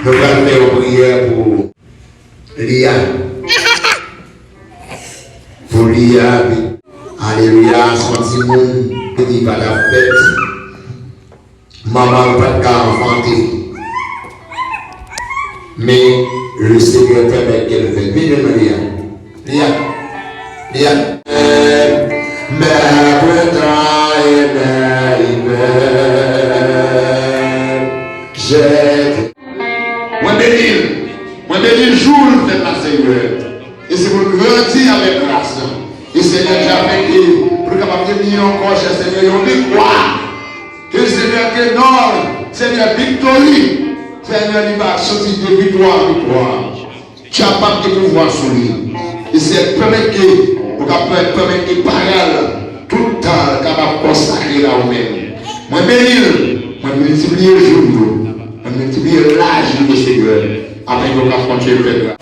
Nous allons faire une prière pour Lia. Pour Lia. Alléluia. Son petit monde qui va la fête. Maman pas de cas enfanté. Mais le Seigneur permet qu'elle fait. Viens de Lia. Lia. Lia. Moi, bénis jour de la Seigneur. Et c'est pour nous grandir avec grâce. Et Seigneur, j'ai fait pour capable de venir encore, cher Seigneur, on victoire. Que le Seigneur est énorme, Seigneur, victorie. Seigneur, il va sortir de victoire, victoire. Tu as pas de pouvoir sur lui. Et c'est permettre que parole tout le temps capable de consacrer là où même. Moi, bénis, moi, multiplier le jour, moi, multiplier l'âge du Seigneur. Avec le garçon qui est fait.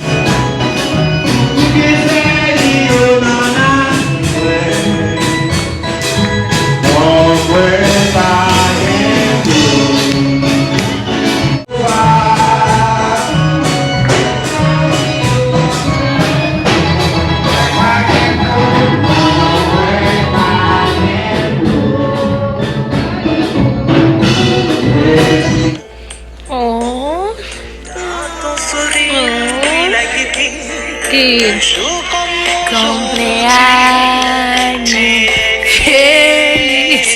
Cumpleaños feliz.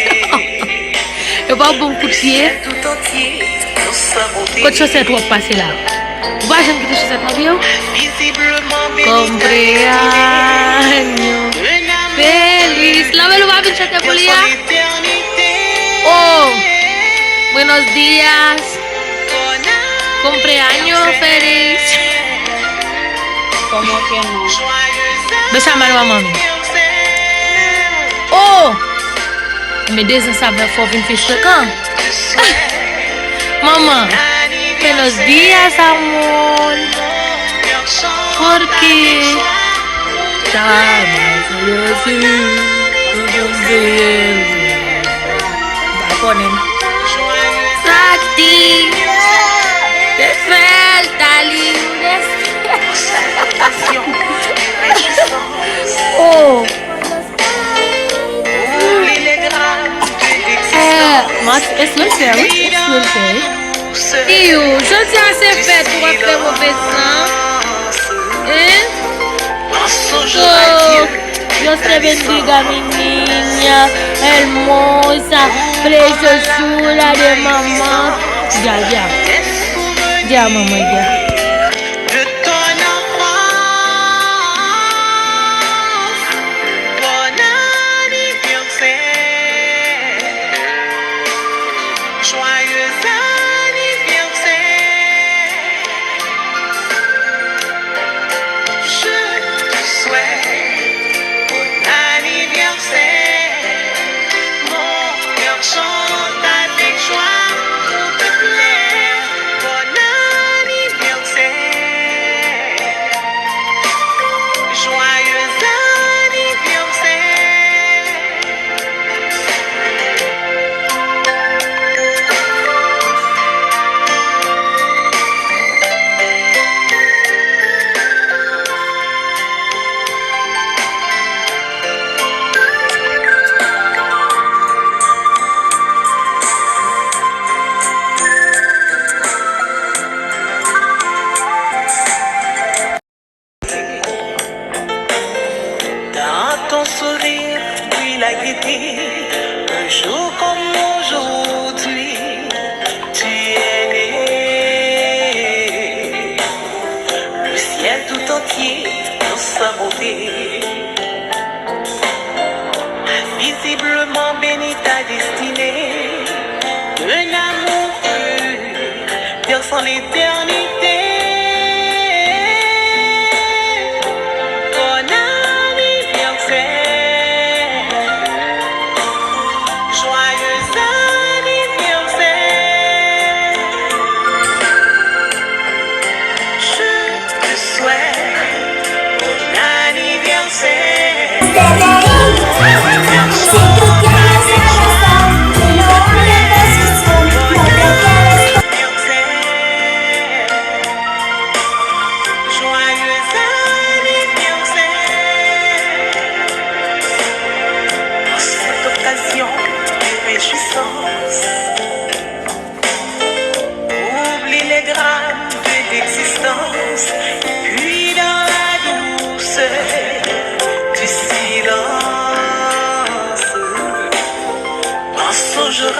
Eu vou bon coup de pied. Quantas chaussettes vão passar lá? Vai gente que tem chaussette na bio? Cumpleaños feliz. La velo va a venir a polia. Oh, buenos días. Cumpleaños feliz. ¿Cómo que no? Bésame a mami. Oh! Me dicen saber for venir fichar quand? Mamá, buenos días, amor. Porque estamos así. Va a poner. Sati. Te falta libre. Oh! Mas esse não sei, E o já tinha se feito uma promoção. Dios te bendiga, mi niña hermosa, preciosura de mamá. Ya, mamá, ya. Visiblement béni ta destinée, un amour pur, vers son éternité. Bon anniversaire, joyeux anniversaire. Je te souhaite bon anniversaire.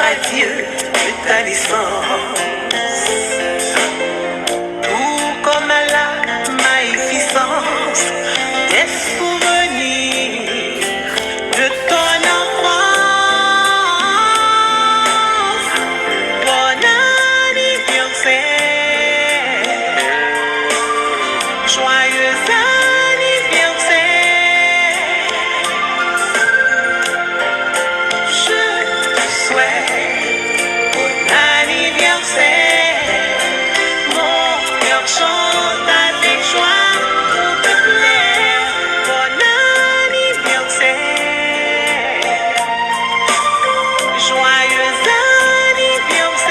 à Dieu de ta naissance. Tout comme à la magnificence des souvenirs de ton enfance. Bon anniversaire, joyeux anniversaire. Je te souhaite bon anniversaire. Mon cœur chante avec joie pour te plaire. Bon anniversaire, joyeux anniversaire.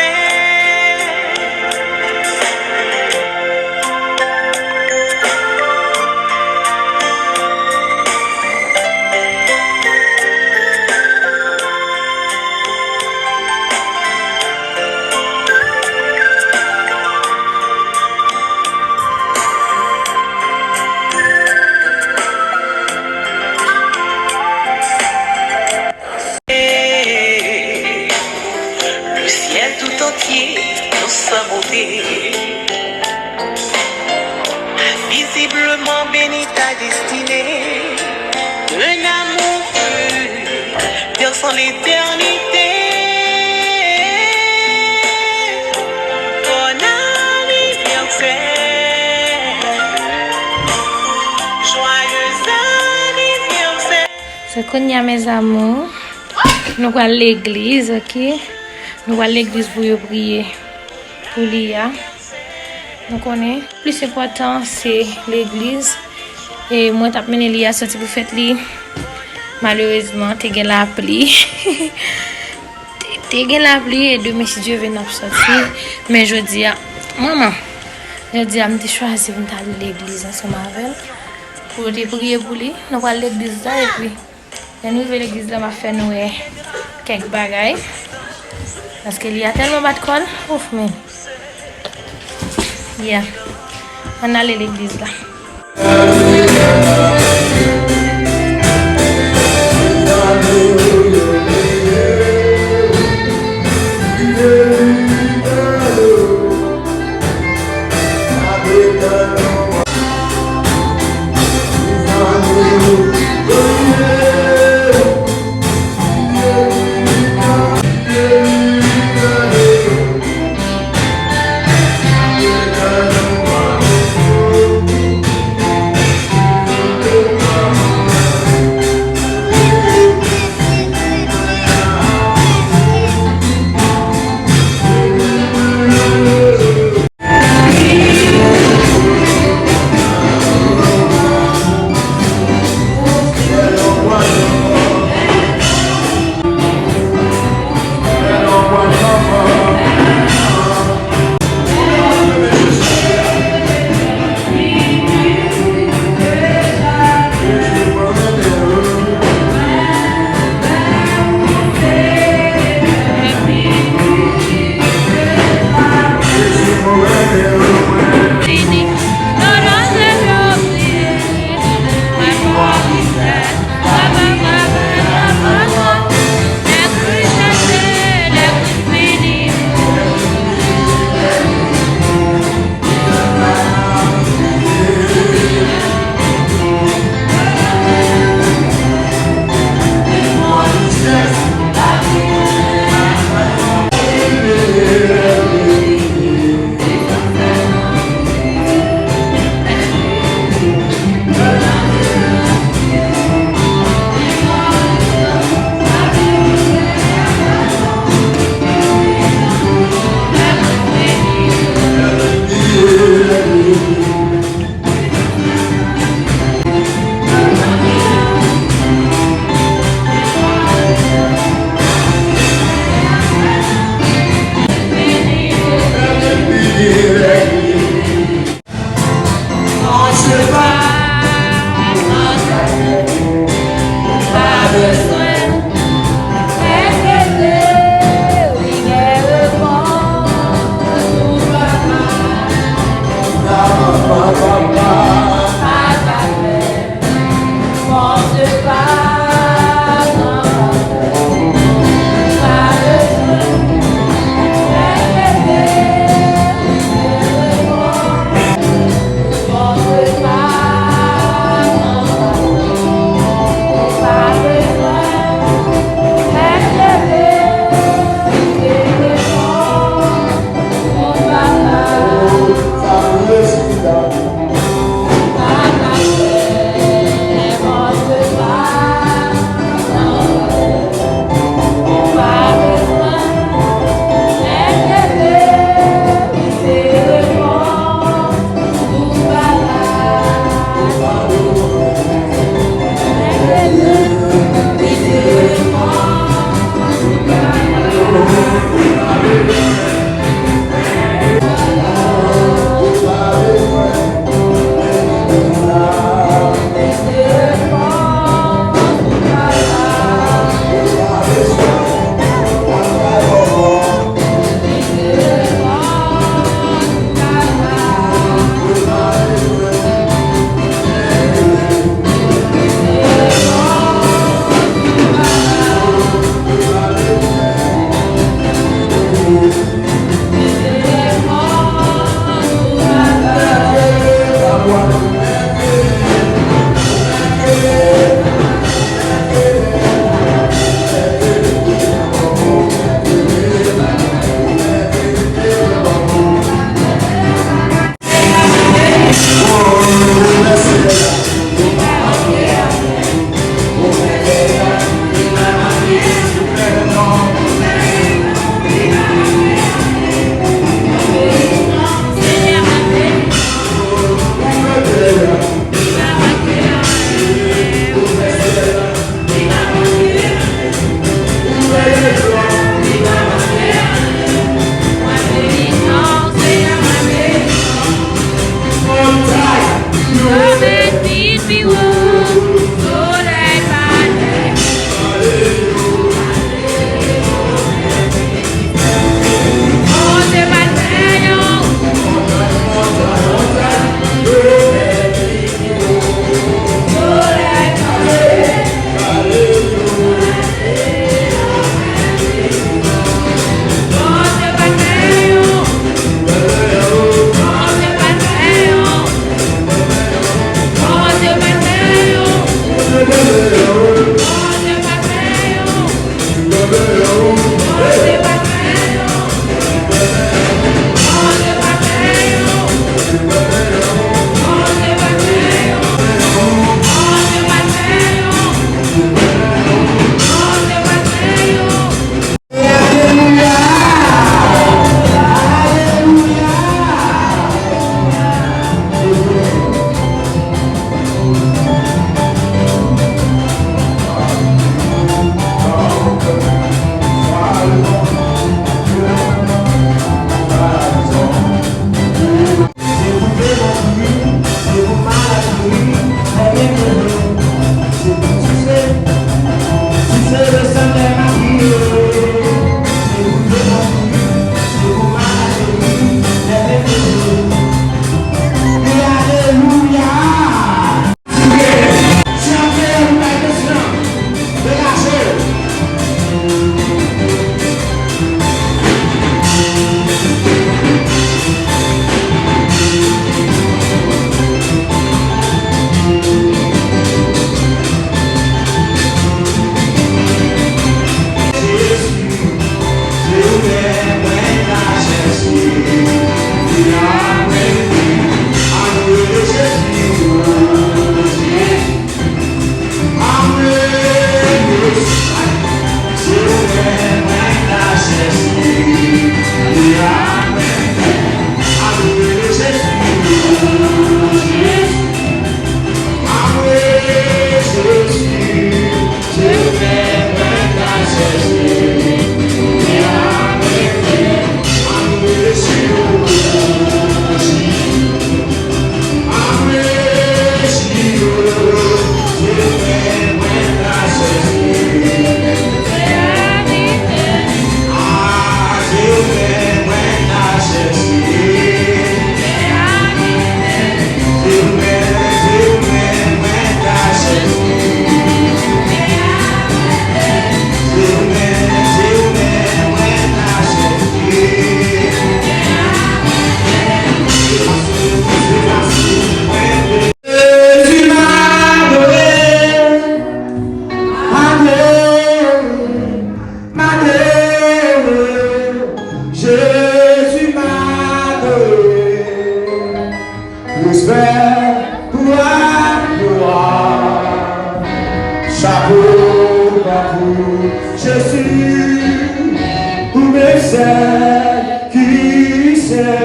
Le ciel tout entier dans sa beauté a visiblement béni ta destinée. Un amour pur versant l'éternité. Bon anniversaire, joyeux anniversaire. C'est qu'on y a mes amours. Nous allons à l'église, ok? Nous allons à l'église pour y prier. Pour l'IA. Donc on est. Plus important, c'est l'église. Et moi, je mené l'IA sorti pour faire li. Malheureusement, tu as la pluie. Tu as la pluie et demain, si Dieu veut nous sortir. Mais je dis, maman, je dis, je me choisi pour aller à l'église ensemble avec elle. Pour prier pour lui. Nous allons à l'église là et puis. La nouvelle église là m'a fait nous quelques bagailles. Parce qu'il y a tellement de col. Ouf, mais. Yeah. On a l'église là. Respect pour la gloire. Chapeau à vous, Jésus, pour mes celles qui sait.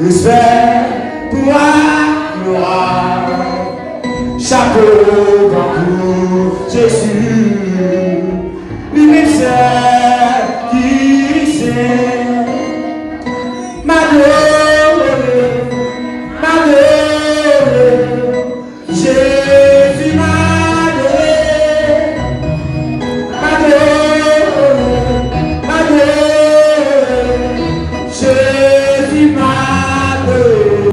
Respect pour la gloire. Chapeau à vous, Jésus, pour mes celles qui sait. Jésus m'a donné, Jésus m'a donné. Jésus m'a donné.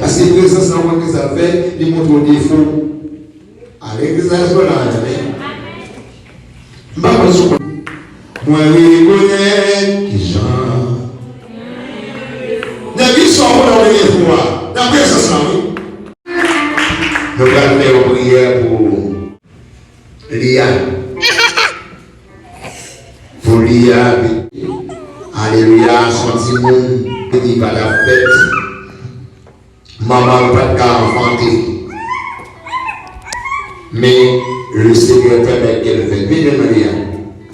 Parce que la présence que ça fait, il montre au défaut. Avec les agents, moi, oui, connais qui Jean. N'a vu son dans les fois. La présence, oui. Nous allons faire une prière pour Lia. Pour Lia, alléluia, son petit monde, il va la fête. Maman pas de enfanter. Mais le Seigneur permet qu'elle fait.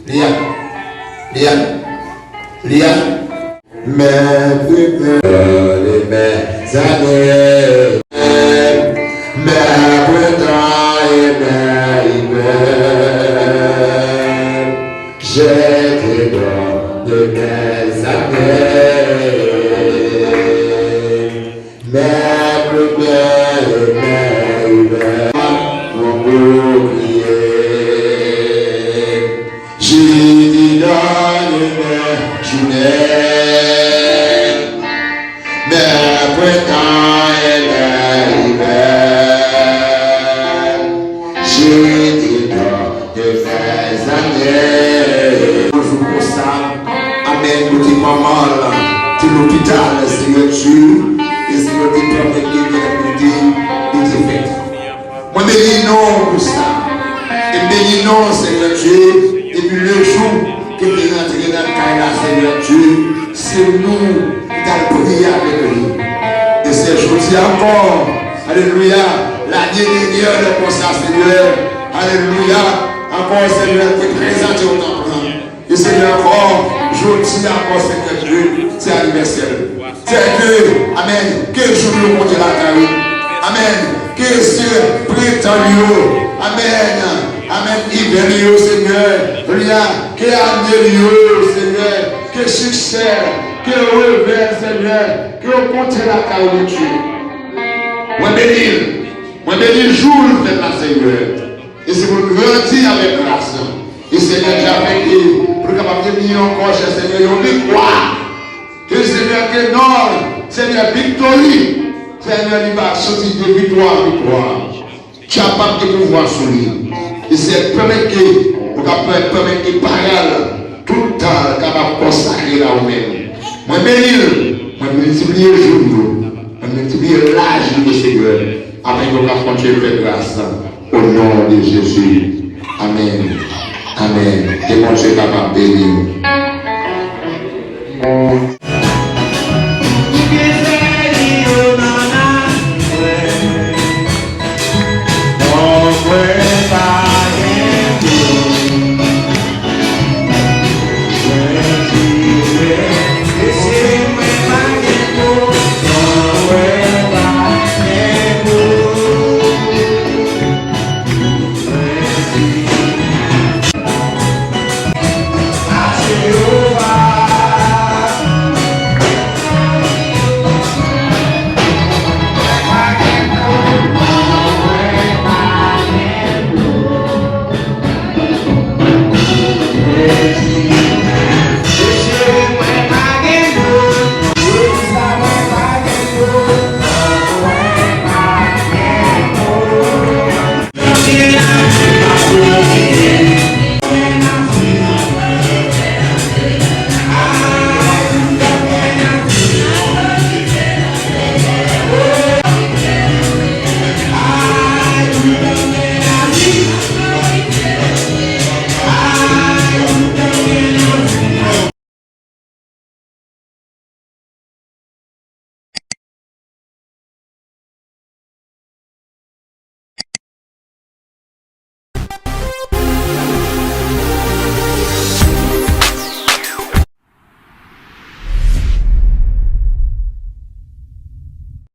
Viens, Lia. Mais les mes années, mes printemps et mes hivers, j'étais dans de mes années. L'hôpital, Seigneur Dieu, et Seigneur Dieu, permet que l'habilité est faite. Moi, bénis non pour ça. Et bénis non, Seigneur Dieu, et puis le jour que nous rentrons dans le cas, Seigneur Dieu, c'est nous qui allons prier avec lui. Et c'est aujourd'hui encore, alléluia, l'année dernière de pour ça, Seigneur, alléluia, encore, Seigneur, qui est présenté au temple. Et Seigneur, encore, aujourd'hui encore, Seigneur Dieu, c'est anniversaire. C'est que, amen, que jour le monde de la carrière. Amen, que ce prétendu, amen, amen, hiver, Seigneur, rien, que année, Seigneur, que succès, que revers, Seigneur, que compte la carrière de Dieu. Moi bénis le jour de la Seigneur. Et c'est pour grandir avec grâce. Et Seigneur, tu as fait que pour capable de venir encore, cher Seigneur, on dit quoi? Que Seigneur, que non, Seigneur, victoire. Seigneur, il va sortir de victoire en victoire. Tu as pas de pouvoir sur lui. Et c'est permettre que, pour permettre que parole, tout le temps, capable de consacrer là où même. Moi, bénir, moi, multiplier le jour, moi, multiplier l'âge du Seigneur, afin qu'on puisse continuer de faire grâce. Au nom de Jésus. Amen. Amen. Et mon Dieu est capable de bénir.